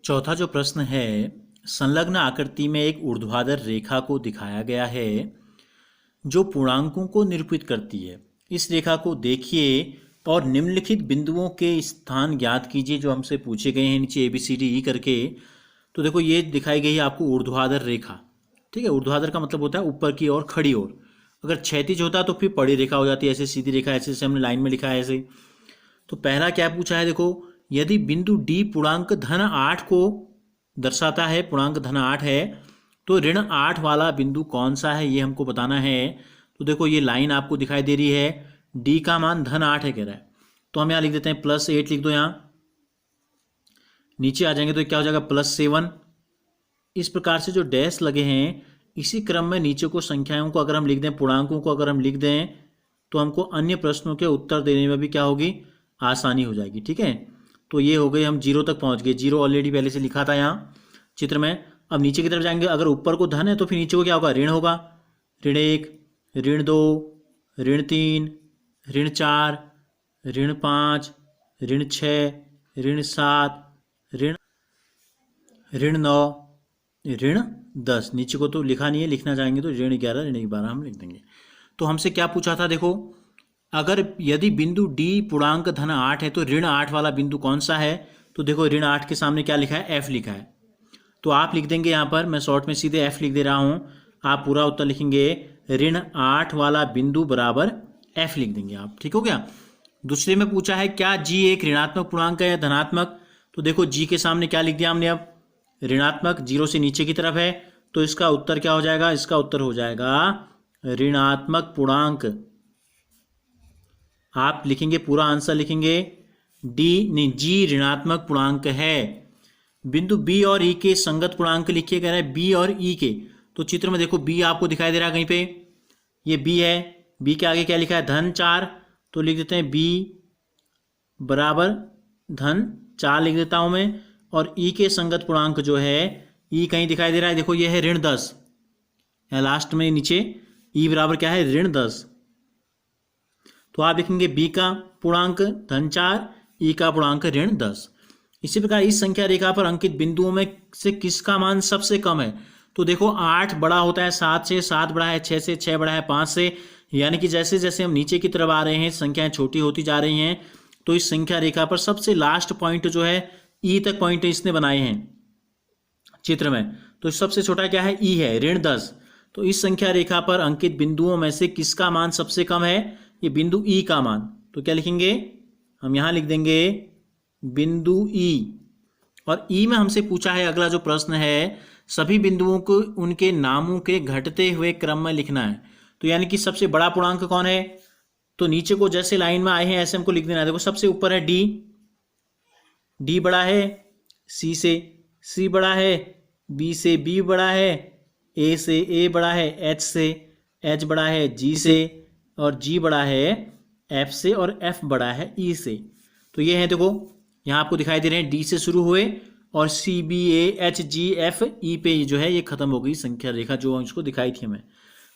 चौथा जो प्रश्न है, संलग्न आकृति में एक ऊर्ध्वाधर रेखा को दिखाया गया है जो पूर्णांकों को निरूपित करती है। इस रेखा को देखिए और निम्नलिखित बिंदुओं के स्थान ज्ञात कीजिए जो हमसे पूछे गए हैं नीचे ABCDE करके। तो देखो ये दिखाई गई है आपको ऊर्ध्वाधर रेखा। ठीक है, ऊर्ध्वाधर का मतलब होता है ऊपर की ओर, खड़ी ओर। अगर क्षैतिज होता तो फिर पड़ी रेखा हो जाती है, ऐसे सीधी रेखा, ऐसे जैसे हमने लाइन में लिखा है ऐसे। तो पहला क्या पूछा है, देखो यदि बिंदु D पूर्णांक -8 को दर्शाता है, पूर्णांक -8 है, तो ऋण 8 वाला बिंदु कौन सा है ये हमको बताना है। तो देखो ये लाइन आपको दिखाई दे रही है, D का मान -8 है कह रहा है, तो हम यहाँ लिख देते हैं +8 लिख दो। यहाँ नीचे आ जाएंगे तो क्या हो जाएगा +7। इस प्रकार से जो डैश लगे हैं इसी क्रम में नीचे को संख्याओं को अगर हम लिख दें, पूर्णांकों को अगर हम लिख दें, तो हमको अन्य प्रश्नों के उत्तर देने में भी क्या होगी, आसानी हो जाएगी। ठीक है, तो ये हो गई, हम 0 तक पहुंच गए। 0 ऑलरेडी पहले से लिखा था यहाँ चित्र में। अब नीचे की तरफ जाएंगे, अगर ऊपर को धन है तो फिर नीचे को क्या होगा, ऋण होगा। ऋण 1, ऋण 2, ऋण 3, ऋण 4, ऋण 5, ऋण 6, ऋण 7, ऋण 9, ऋण 10। नीचे को तो लिखा नहीं है, लिखना चाहेंगे तो ऋण 11, ऋण 12 हम लिख देंगे। तो हमसे क्या पूछा था, देखो अगर यदि बिंदु D पूर्णांक -8 है तो ऋण 8 वाला बिंदु कौन सा है। तो देखो ऋण 8 के सामने क्या लिखा है, F लिखा है, तो आप लिख देंगे यहाँ पर, मैं शॉर्ट में सीधे F लिख दे रहा हूँ। आप पूरा उत्तर लिखेंगे ऋण 8 वाला बिंदु बराबर F लिख देंगे आप। ठीक हो गया। दूसरे में पूछा है क्या G एक ऋणात्मक पूर्णांक है या धनात्मक। तो देखो G के सामने क्या लिख दिया हमने, अब ऋणात्मक, 0 से नीचे की तरफ है, तो इसका उत्तर क्या हो जाएगा, इसका उत्तर हो जाएगा ऋणात्मक पूर्णांक। आप लिखेंगे, पूरा आंसर लिखेंगे G ऋणात्मक पूर्णांक है। बिंदु B और E के संगत पूर्णांक लिखिए, कह रहा है B और E के। तो चित्र में देखो B आपको दिखाई दे रहा है कहीं पे, ये B है, B के आगे क्या लिखा है, -4, तो लिख देते हैं B बराबर -4 लिख देता हूं मैं। और E के संगत पूर्णांक जो है, E कहीं दिखाई दे रहा है, देखो ये है ऋण 10, लास्ट में नीचे E बराबर क्या है, ऋण 10। तो आप लिखेंगे B का पूर्णांक -4, E का पूर्णांक ऋण 10। इसी प्रकार इस संख्या रेखा पर अंकित बिंदुओं में से किसका मान सबसे कम है। तो देखो 8 बड़ा होता है 7 से, 7 बड़ा है 6 से, 6 बड़ा है 5 से, यानी कि जैसे जैसे हम नीचे की तरफ आ रहे हैं संख्याएं छोटी होती जा रही हैं। तो इस संख्या रेखा पर सबसे लास्ट पॉइंट जो है, E तक पॉइंट इसने बनाए हैं चित्र में, तो सबसे छोटा क्या है, E है, ऋण 10। तो इस संख्या रेखा पर अंकित बिंदुओं में से किसका मान सबसे कम है, ये बिंदु E का मान। तो क्या लिखेंगे, हम यहां लिख देंगे बिंदु E। और E में हमसे पूछा है, अगला जो प्रश्न है, सभी बिंदुओं को उनके नामों के घटते हुए क्रम में लिखना है। तो यानी कि सबसे बड़ा पूर्णांक कौन है, तो नीचे को जैसे लाइन में आए हैं ऐसे हमको लिख देना है। देखो सबसे ऊपर है D बड़ा है C से, C बड़ा है B से, B बड़ा है A से, A बड़ा है H से, H बड़ा है G से, और G बड़ा है F से, और F बड़ा है E से। तो ये है, देखो यहाँ आपको दिखाई दे रहे हैं, D से शुरू हुए और C B A H G F E पे जो है ये खत्म हो गई संख्या रेखा जो इसको दिखाई थी हमें।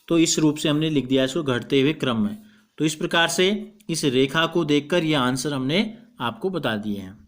तो इस रूप से हमने लिख दिया इसको घटते हुए क्रम में। तो इस प्रकार से इस रेखा को देखकर ये आंसर हमने आपको बता दिए हैं।